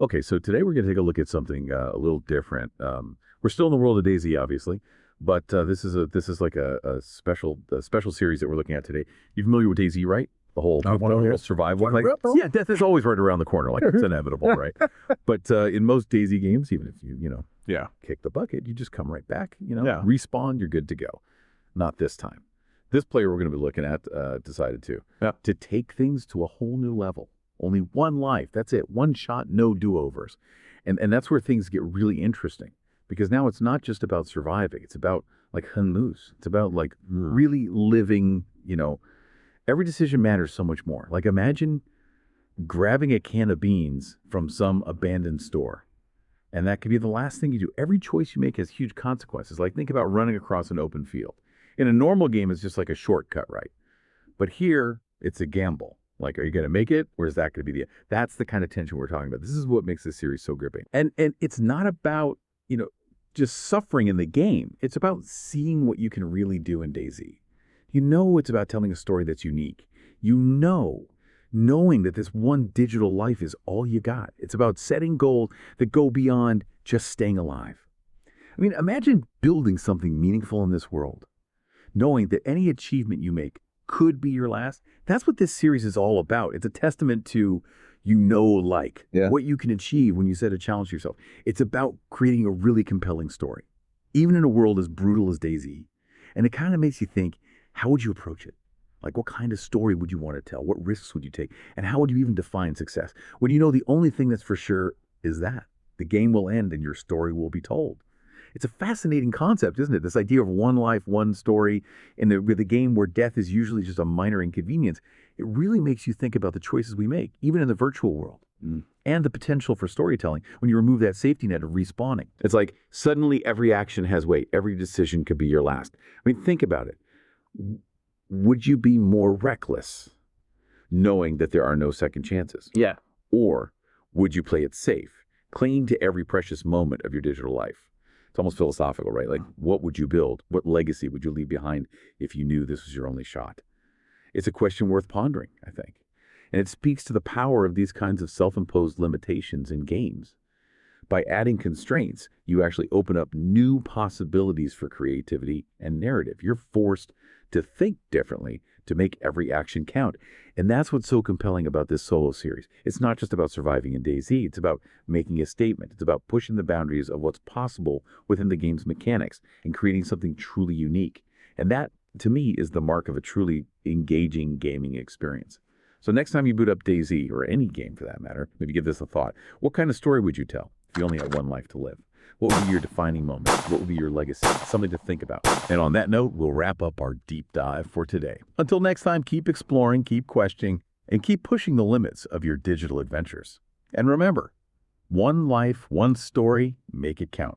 Okay, so today we're going to take a look at something a little different. We're still in the world of DayZ, obviously, but this is like a special series that we're looking at today. You familiar with DayZ, right? The whole survival thing. Yeah, death is always right around the corner, like it's inevitable, right? But in most DayZ games, even if you Yeah. kick the bucket, you just come right back. Yeah. Respawn, you're good to go. Not this time. This player we're going to be looking at decided to take things to a whole new level. Only one life. That's it. One shot, no do-overs. And that's where things get really interesting. Because now it's not just about surviving. It's about like Hunmus. It's about like really living, every decision matters so much more. Like imagine grabbing a can of beans from some abandoned store. And that could be the last thing you do. Every choice you make has huge consequences. Like think about running across an open field. In a normal game, it's just like a shortcut, right? But here, it's a gamble. Like, are you going to make it, or is that going to be the? That's the kind of tension we're talking about. This is what makes this series so gripping. And it's not about just suffering in the game. It's about seeing what you can really do in DayZ. It's about telling a story that's unique. Knowing that this one digital life is all you got. It's about setting goals that go beyond just staying alive. I mean, imagine building something meaningful in this world, knowing that any achievement you make could be your last. That's what this series is all about. It's a testament to what you can achieve when you set a challenge to yourself. It's about creating a really compelling story, even in a world as brutal as DayZ. And it kind of makes you think, how would you approach it? Like, what kind of story would you want to tell? What risks would you take? And how would you even define success? When the only thing that's for sure is that the game will end and your story will be told. It's a fascinating concept, isn't it? This idea of one life, one story, with a game where death is usually just a minor inconvenience. It really makes you think about the choices we make, even in the virtual world, and the potential for storytelling when you remove that safety net of respawning. It's like suddenly every action has weight. Every decision could be your last. I mean, think about it. Would you be more reckless knowing that there are no second chances? Yeah. Or would you play it safe, clinging to every precious moment of your digital life? It's almost philosophical, right? Like, what would you build? What legacy would you leave behind if you knew this was your only shot? It's a question worth pondering, I think. And it speaks to the power of these kinds of self-imposed limitations in games. By adding constraints, you actually open up new possibilities for creativity and narrative. You're forced to think differently to make every action count. And that's what's so compelling about this solo series. It's not just about surviving in DayZ. It's about making a statement. It's about pushing the boundaries of what's possible within the game's mechanics and creating something truly unique. And that, to me, is the mark of a truly engaging gaming experience. So next time you boot up DayZ, or any game for that matter, maybe give this a thought. What kind of story would you tell if you only had one life to live? What would be your defining moment? What would be your legacy? Something to think about. And on that note, we'll wrap up our deep dive for today. Until next time, keep exploring, keep questioning, and keep pushing the limits of your digital adventures. And remember, one life, one story, make it count.